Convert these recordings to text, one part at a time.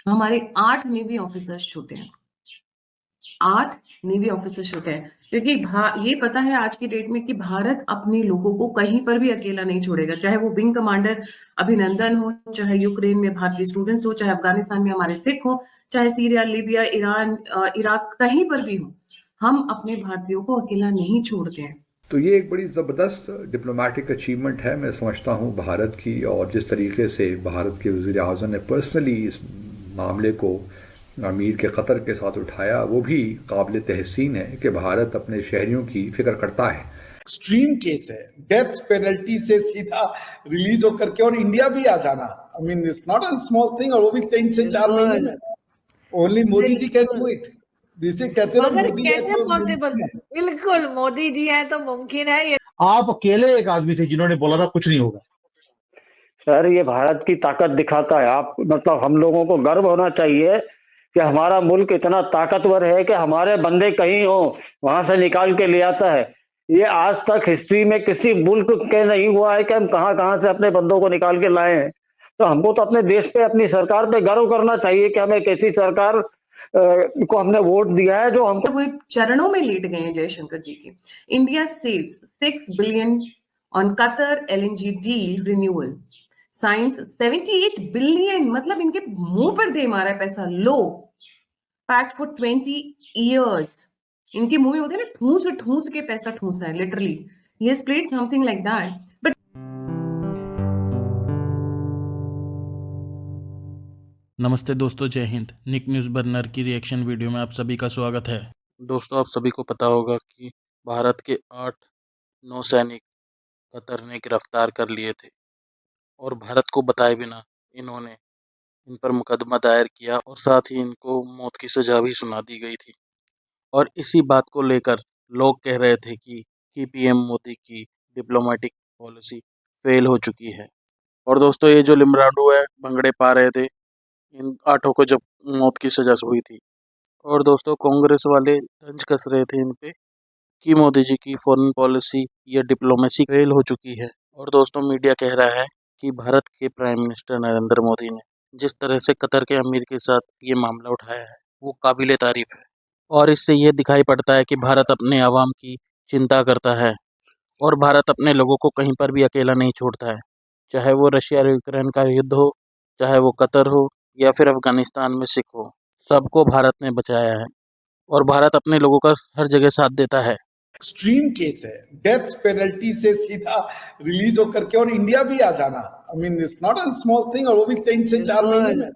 हमारे 8 navy officers छूटे हैं। 8 नेवी ऑफिसर्स छूटे हैं, क्योंकि ये पता है आज की डेट में कि भारत अपने लोगों को कहीं पर भी अकेला नहीं छोड़ेगा, चाहे वो विंग कमांडर अभिनंदन हो, चाहे यूक्रेन में भारतीय स्टूडेंट्स हो, चाहे अफगानिस्तान में हमारे सिख हो, चाहे सीरिया, लीबिया, ईरान, इराक, कहीं पर भी हो, हम अपने भारतीयों को अकेला नहीं छोड़ते हैं। तो ये एक बड़ी ज़बरदस्त डिप्लोमेटिक अचीवमेंट है, मैं समझता हूँ भारत की। और जिस तरीके से भारत के वज़ीर आज़म ने पर्सनली इस मामले को अमीर के क़तर के साथ उठाया, वो भी काबिल तहसीन है कि भारत अपने शहरियों की फ़िक्र करता है। एक्सट्रीम केस है, डेथ पेनल्टी से सीधा रिलीज होकर के और इंडिया भी आ जाना। I mean it's not a small thing, और वो भी 3 से 4 महीने में। Only Modi ji can do it. जिसे कहते हैं मगर मोदी कैसे पॉसिबल? बिल्कुल, मोदी जी हैं तो मुमकिन है ये। आप अकेले एक आदमी थे जिन्होंने बोला था कुछ नहीं होगा। सर, ये भारत की ताकत दिखाता है। आप मतलब हम लोगों को गर्व होना चाहिए कि हमारा मुल्क इतना ताकतवर है कि हमारे बंदे कहीं हो वहां से निकाल के ले आता है। ये आज तक हिस्ट्री में किसी मुल्क के नहीं हुआ है कि हम कहां कहां से अपने बंदों को निकाल के लाए हैं। तो हमको तो अपने देश पे, अपनी सरकार पे गर्व करना चाहिए कि हमें कैसी सरकार को हमने वोट दिया है जो हमको। वो चरणों में लेट गए हैं जयशंकर जी के। India saves 6 billion on Qatar LNG deal renewal, science 78 billion, मतलब इनके मुंह पर दे मारा है पैसा। लो पैक्ट फॉर 20 इयर्स, इनके मुंह में होते हैं ना, ठूस के पैसा ठूसा है literally. He has played something like that. But नमस्ते दोस्तों, जय हिंद। निक न्यूज़ बर्नर की रिएक्शन वीडियो में आप सभी का स्वागत है। दोस्तों, आप सभी को पता होगा कि भारत के 8 नौसैनिक कतर ने गिरफ्तार कर लिए थे और भारत को बताए बिना इन्होंने इन पर मुकदमा दायर किया और साथ ही इनको मौत की सज़ा भी सुना दी गई थी। और इसी बात को लेकर लोग कह रहे थे कि पीएम मोदी की डिप्लोमेटिक पॉलिसी फेल हो चुकी है। और दोस्तों, ये जो लिमरांडू है, भंगड़े पा रहे थे इन 8 को जब मौत की सज़ा हुई थी। और दोस्तों, कांग्रेस वाले तंज कस रहे थे इन पे कि मोदी जी की फॉरेन पॉलिसी या डिप्लोमेसी फेल हो चुकी है। और दोस्तों, मीडिया कह रहा है कि भारत के प्राइम मिनिस्टर नरेंद्र मोदी ने जिस तरह से कतर के अमीर के साथ ये मामला उठाया है वो काबिले तारीफ है। और इससे ये दिखाई पड़ता है कि भारत अपने आवाम की चिंता करता है और भारत अपने लोगों को कहीं पर भी अकेला नहीं छोड़ता है, चाहे वो रशिया और यूक्रेन का युद्ध हो, चाहे वो कतर हो या फिर अफगानिस्तान में सिख हो, सबको भारत ने बचाया है और भारत अपने लोगों का हर जगह साथ देता है। एक्सट्रीम केस है, डेथ पेनल्टी से सीधा रिलीज होकर के और इंडिया भी आ जाना। I mean it's not a small thing, और वो भी 3 से 4 महीने में।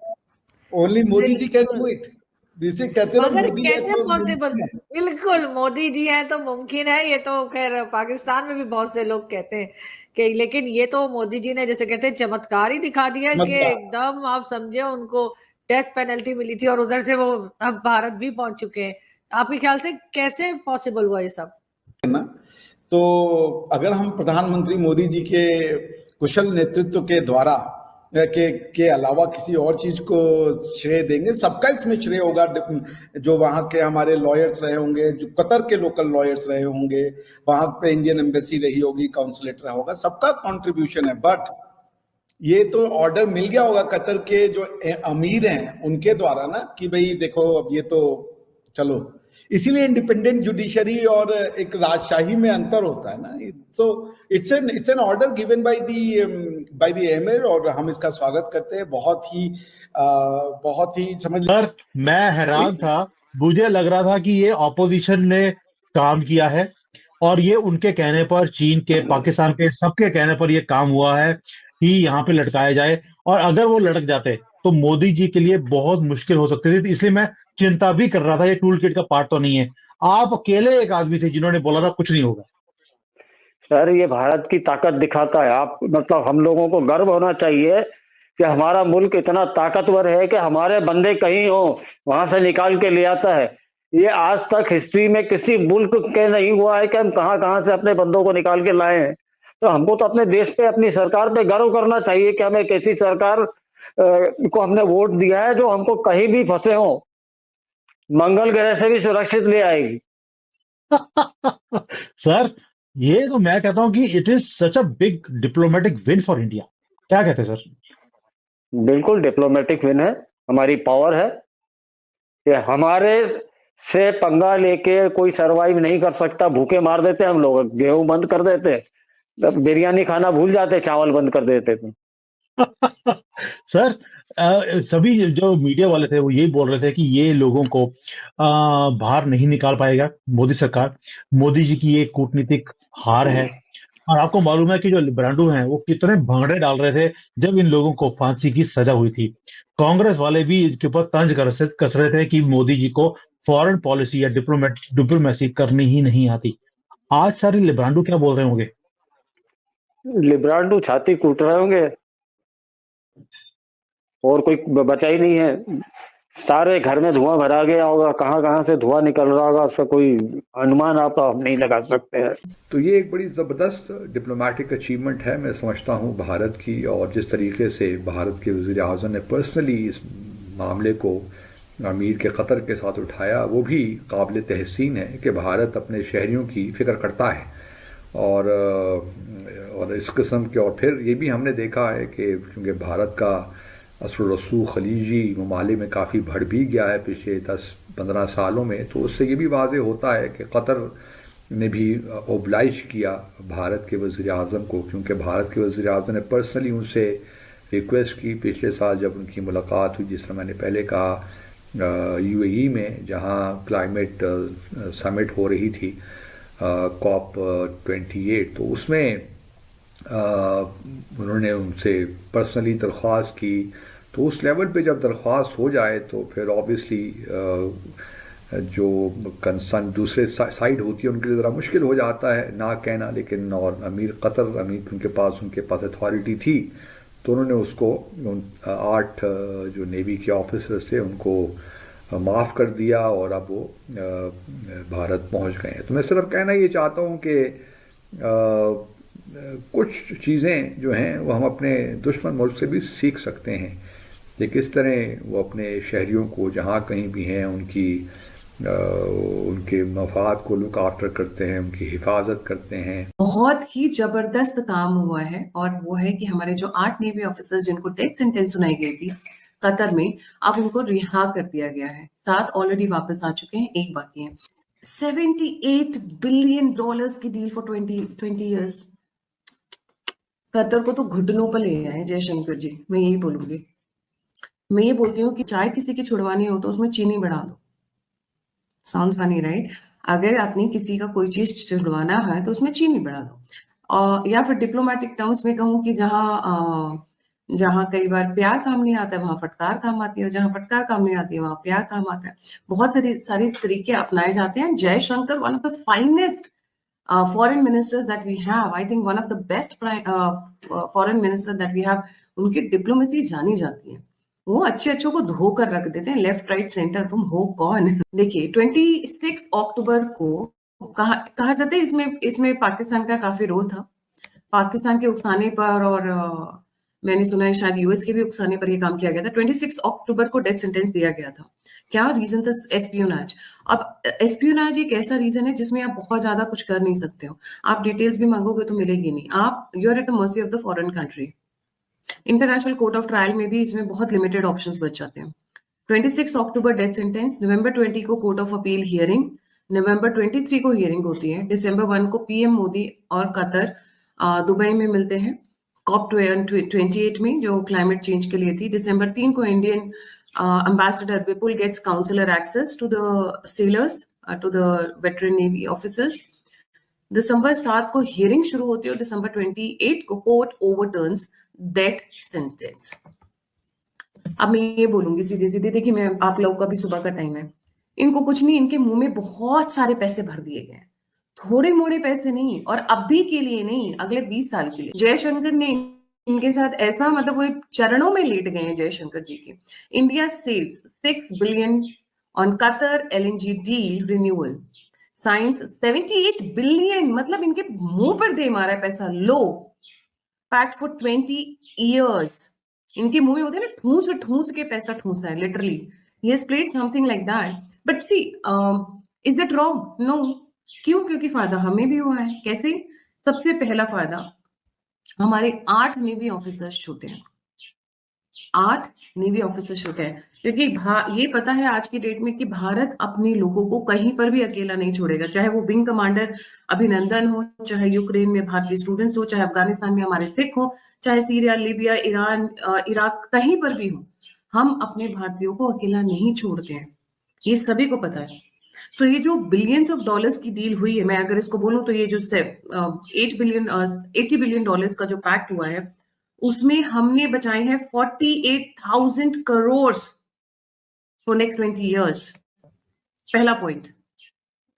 Only Modi ji can do it. जिसे कहते हैं मगर मोदी कैसे पॉसिबल? बिल्कुल, मोदी जी हैं तो मुमकिन है। ये तो खैर पाकिस्तान में भी बहुत से लोग कहते हैं कि, लेकिन ये तो मोदी जी ने जैसे कहते हैं चमत्कार ही दिखा दिया कि एकदम आप समझे उनको डेथ पेनल्टी मिली थी और उधर से वो अब भारत भी पहुंच चुके हैं। आपके ख्याल से कैसे पॉसिबल हुआ ये सब? ना, तो अगर हम प्रधानमंत्री मोदी जी के कुशल नेतृत्व के द्वारा के अलावा किसी और चीज को श्रेय देंगे, सबका इसमें श्रेय होगा। जो वहाँ के हमारे लॉयर्स रहे होंगे, जो कतर के लोकल लॉयर्स रहे होंगे, वहां पे इंडियन एम्बेसी रही होगी, काउंसुलेट रहा होगा, सबका कंट्रीब्यूशन है। बट ये तो ऑर्डर मिल गया होगा कतर के जो अमीर हैं उनके द्वारा ना, कि भाई देखो अब ये तो चलो। इसीलिए इंडिपेंडेंट जुडिशरी और एक राजशाही में अंतर होता है ना। So it's an order given by the emir, और हम इसका स्वागत करते हैं। बहुत ही समझ। सर, मैं हैरान था, मुझे लग रहा था कि ये ऑपोजिशन ने काम किया है और ये उनके कहने पर, चीन के, पाकिस्तान के, सबके कहने पर ये काम हुआ है कि यहाँ पे लटकाया जाए। और अगर वो लटक जाते तो मोदी जी के लिए बहुत मुश्किल हो सकती थी। इसलिए मैं चिंता भी कर रहा था ये टूल किट का पार्ट तो नहीं है। आप अकेले एक आदमी थे जिन्होंने बोला था कुछ नहीं होगा। सर, ये भारत की ताकत दिखाता है। आप मतलब हम लोगों को गर्व होना चाहिए कि हमारा मुल्क इतना ताकतवर है कि हमारे बंदे कहीं हो वहां से निकाल के ले आता है। ये आज तक हिस्ट्री में किसी मुल्क के नहीं हुआ है कि हम कहां कहां से अपने बंदों को निकाल के लाए हैं। तो हमको तो अपने देश पे, अपनी सरकार पे गर्व करना चाहिए कि हमें कैसी सरकार को हमने वोट दिया है जो हमको कहीं भी फंसे हो मंगल ग्रह से भी सुरक्षित ले आएगी। सर, ये तो मैं कहता हूं कि it is such a big diplomatic win for India. क्या कहते हैं सर? बिल्कुल डिप्लोमेटिक विन है हमारी पावर है कि हमारे से पंगा लेके कोई सरवाइव नहीं कर सकता। भूखे मार देते हम लोग, गेहूं बंद कर देते, बिरयानी खाना भूल जाते, चावल बंद कर देते थे। सर, सभी जो मीडिया वाले थे वो यही बोल रहे थे कि ये लोगों को बाहर नहीं निकाल पाएगा मोदी सरकार। मोदी जी की ये कूटनीतिक हार है। और आपको मालूम है कि जो लिब्रांडो हैं वो कितने भंगड़े डाल रहे थे जब इन लोगों को फांसी की सजा हुई थी। कांग्रेस वाले भी इनके ऊपर तंज कस रहे थे कि मोदी जी को फॉरेन पॉलिसी या डिप्लोमेसी करनी ही नहीं आती। आज सारे लिब्रांडो क्या बोल रहे होंगे? लिब्रांडो छाती कूट रहे होंगे, और कोई बचा ही नहीं है। सारे घर में धुआं भरा गया होगा, कहाँ कहाँ से धुआं निकल रहा होगा, उसका कोई अनुमान आप नहीं लगा सकते हैं। तो ये एक बड़ी ज़बरदस्त डिप्लोमेटिक अचीवमेंट है, मैं समझता हूँ भारत की। और जिस तरीके से भारत के वज़ीर आज़म ने पर्सनली इस मामले को अमीर के कतर के साथ उठाया, वो भी काबिल तहसीन है कि भारत अपने शहरियों की फ़िक्र करता है। और इस किस्म के, और फिर ये भी हमने देखा है कि क्योंकि भारत का असर रसूख खलीजी ममालिक में काफ़ी बढ़ भी गया है पिछले 10-15 सालों में, तो उससे ये भी वाज़ेह होता है कि कतर ने भी ओबलाइज किया भारत के वज़ीर आज़म को, क्योंकि भारत के वज़ीर आज़म ने पर्सनली उनसे रिक्वेस्ट की पिछले साल जब उनकी मुलाकात हुई, जिस तरह मैंने पहले कहा यूएई में, जहां क्लाइमेट समिट हो रही थी COP 28, तो उसमें उन्होंने उनसे पर्सनली दरख्वास्त की। तो उस लेवल पे जब दरख्वास्त हो जाए तो फिर ऑब्वियसली जो कंसर्न दूसरे साइड होती है उनके लिए ज़रा मुश्किल हो जाता है ना कहना। लेकिन और अमीर उनके पास अथॉरिटी थी, तो उन्होंने उसको 8 जो नेवी के ऑफिसर्स थे उनको माफ़ कर दिया और अब वो भारत पहुंच गए हैं। तो मैं सिर्फ कहना ये चाहता हूँ कि कुछ चीज़ें जो हैं वो हम अपने दुश्मन मुल्क से भी सीख सकते हैं कि किस तरह वो अपने शहरियों को जहाँ कहीं भी हैं उनके मफाद को लुक आफ्टर करते हैं, उनकी हिफाजत करते हैं। बहुत ही जबरदस्त काम हुआ है, और वो है कि हमारे जो 8 नेवी ऑफिसर्स जिनको डेथ सेंटेंस सुनाई गई थी कतर में, अब उनको रिहा कर दिया गया है। 7 ऑलरेडी वापस आ चुके हैं, 1 बाकी है। $78 बिलियन की डील फॉर 20 ईयर्स। कतर को तो घुटनों पर ले आए जयशंकर जी, मैं यही बोलूंगी। मैं ये बोलती हूँ कि चाय किसी की छुड़वानी हो तो उसमें चीनी बढ़ा दो। Sounds funny right? अगर आपने किसी का कोई चीज छुड़वाना है तो उसमें चीनी बढ़ा दो। या फिर डिप्लोमेटिक टर्म्स में कहूँ कि जहाँ कई बार प्यार काम नहीं आता है वहां फटकार काम आती है, और जहाँ फटकार काम नहीं आती है वहां प्यार काम आता है। बहुत सारे तरीके अपनाए जाते हैं। Jaishankar one of the finest foreign ministers that we have, I think one of the best foreign ministers that we have, उनकी डिप्लोमेसी जानी जाती है। वो अच्छे अच्छों को धोकर रख देते हैं, लेफ्ट राइट सेंटर, तुम हो कौन? देखिए 26 अक्टूबर को कहा जाता है, इसमें पाकिस्तान का काफी रोल था। पाकिस्तान के उकसाने पर, और मैंने सुना है शायद यूएस के भी उकसाने पर यह काम किया गया था। 26 अक्टूबर को डेथ सेंटेंस दिया गया था। क्या रीजन था? एस्पियोनाज। अब एस्पियोनाज एक ऐसा रीजन है जिसमें आप बहुत ज्यादा कुछ कर नहीं सकते हो। आप डिटेल्स भी मांगोगे तो मिलेगी नहीं। आप you are at the mercy of the foreign country. International court of trial में भी इसमें बहुत लिमिटेड ऑप्शंस बच जाते हैं। 26 अक्टूबर डेथ सेंटेंस, नवंबर 20 को कोर्ट ऑफ अपील हियरिंग, नवंबर 23 को हियरिंग होती है, दिसंबर 1 को पीएम मोदी और कतर दुबई में मिलते हैं COP 28 में जो क्लाइमेट चेंज के लिए थी। दिसंबर 3 को Indian ambassador Vipul gets consular access to the sailors, to the veteran navy officers. दिसंबर 7 को हियरिंग शुरू होती है और दिसंबर 28 को कोर्ट ओवरटर्न्स डेथ सेंटेंस। अब मैं ये बोलूंगी सीधे सीधे, देखिए मैं आप लोगों का भी सुबह का टाइम है, इनको कुछ नहीं, इनके मुंह में बहुत सारे पैसे भर दिए गए, थोड़े मोड़े पैसे नहीं, और अभी के लिए नहीं, अगले 20 साल के लिए। जयशंकर ने इनके साथ ऐसा, मतलब वो चरणों में लेट गए हैं जयशंकर जी के। India saves $6 billion on Qatar LNG deal renewal, science $78 billion, मतलब इनके मुंह पर दे मारा है पैसा। लो पैक्ट फॉर 20 years, इनके मुंह में होते हैं ना ठूस के पैसा ठूसा है, literally. He has played something like that, but see is that wrong? No. क्यों? क्योंकि फायदा हमें भी हुआ है। कैसे? सबसे पहला फायदा, हमारे 8 नेवी ऑफिसर्स छूटे हैं। 8 नेवी ऑफिसर्स छूटे हैं, क्योंकि ये पता है आज की डेट में कि भारत अपने लोगों को कहीं पर भी अकेला नहीं छोड़ेगा, चाहे वो विंग कमांडर अभिनंदन हो, चाहे यूक्रेन में भारतीय स्टूडेंट्स हो, चाहे अफगानिस्तान में हमारे सिख हो, चाहे सीरिया, लीबिया, ईरान, इराक, कहीं पर भी हो, हम अपने भारतीयों को अकेला नहीं छोड़ते हैं, ये सभी को पता है। तो ये जो बिलियंस ऑफ डॉलर्स की डील हुई है, मैं अगर इसको बोलूं तो ये जो 80 बिलियन डॉलर्स का जो पैक्ट हुआ है, उसमें हमने बचाए हैं 48,000 करोड़ फॉर नेक्स्ट 20 इयर्स। पहला पॉइंट।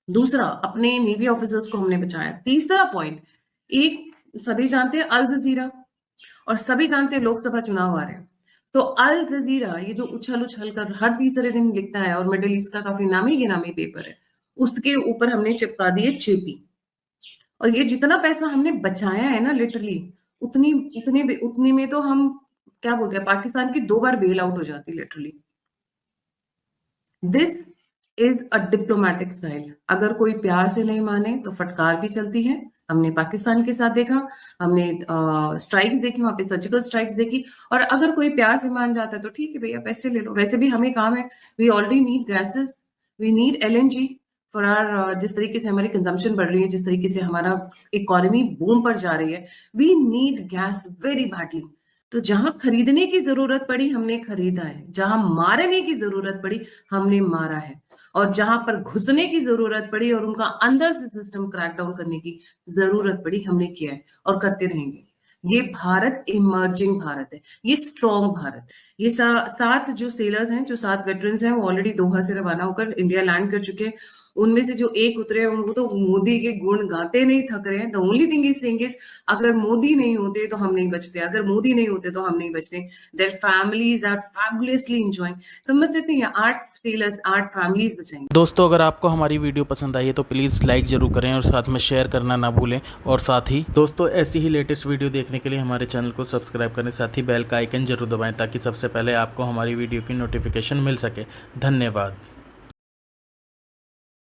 दूसरा, अपने नेवी ऑफिसर्स को हमने बचाया। तीसरा पॉइंट, एक सभी जानते हैं अल जजीरा, और सभी जानते हैं लोकसभा चुनाव आ रहे हैं, तो अल जजीरा ये जो उछल उछल कर हर तीसरे दिन लिखता है, और मिडिल ईस्ट का काफी नामी गिनामी पेपर है, उसके ऊपर हमने चिपका दिए चिपी। और ये जितना पैसा हमने बचाया है ना, लिटरली उतनी में तो हम क्या बोलते हैं, पाकिस्तान की 2 बार बेल आउट हो जाती literally. This is a diplomatic style. अगर कोई प्यार से नहीं माने तो फटकार भी चलती है। हमने पाकिस्तान के साथ देखा, हमने स्ट्राइक्स देखी, वहां पे सर्जिकल स्ट्राइक्स देखी, और अगर कोई प्यार से मान जाता है तो ठीक है भैया, पैसे ले लो, वैसे भी हमें काम है, we already need gases, we need LNG for are, जिस तरीके से हमारी कंजम्पशन बढ़ रही है, जिस तरीके से हमारा इकोनॉमी बूम पर जा रही है, we need gas very badly. तो जहां खरीदने की जरूरत पड़ी हमने खरीदा है, जहां मारने की जरूरत पड़ी हमने मारा है, और जहां पर घुसने की जरूरत पड़ी और उनका अंदर से सिस्टम क्रैकडाउन करने की जरूरत पड़ी हमने किया है और करते रहेंगे। ये भारत इमर्जिंग भारत है, ये स्ट्रॉन्ग भारत है। ये 7 जो सेलर्स हैं, जो 7 वेटरन्स हैं, वो ऑलरेडी दोहा से रवाना होकर इंडिया लैंड कर चुके हैं। उनमें से जो एक उतरे हैं, उनको तो मोदी के गुण गाते नहीं थक रहे हैं। The only thing is saying is, अगर मोदी नहीं होते तो हम नहीं बचते, अगर मोदी नहीं होते तो हम नहीं बचते। Their families are fabulously enjoying. समझ सकते हैं, 8 सेलर्स 8 फैमिलीज बचाएंगे। दोस्तों, अगर आपको हमारी वीडियो पसंद आई है तो प्लीज़ लाइक ज़रूर करें और साथ में शेयर करना ना भूलें। और साथ ही दोस्तों, ऐसी ही लेटेस्ट वीडियो देखने के लिए हमारे चैनल को सब्सक्राइब करें, साथ ही बेल का आइकन जरूर दबाएं ताकि सबसे पहले आपको हमारी वीडियो की नोटिफिकेशन मिल सके। धन्यवाद।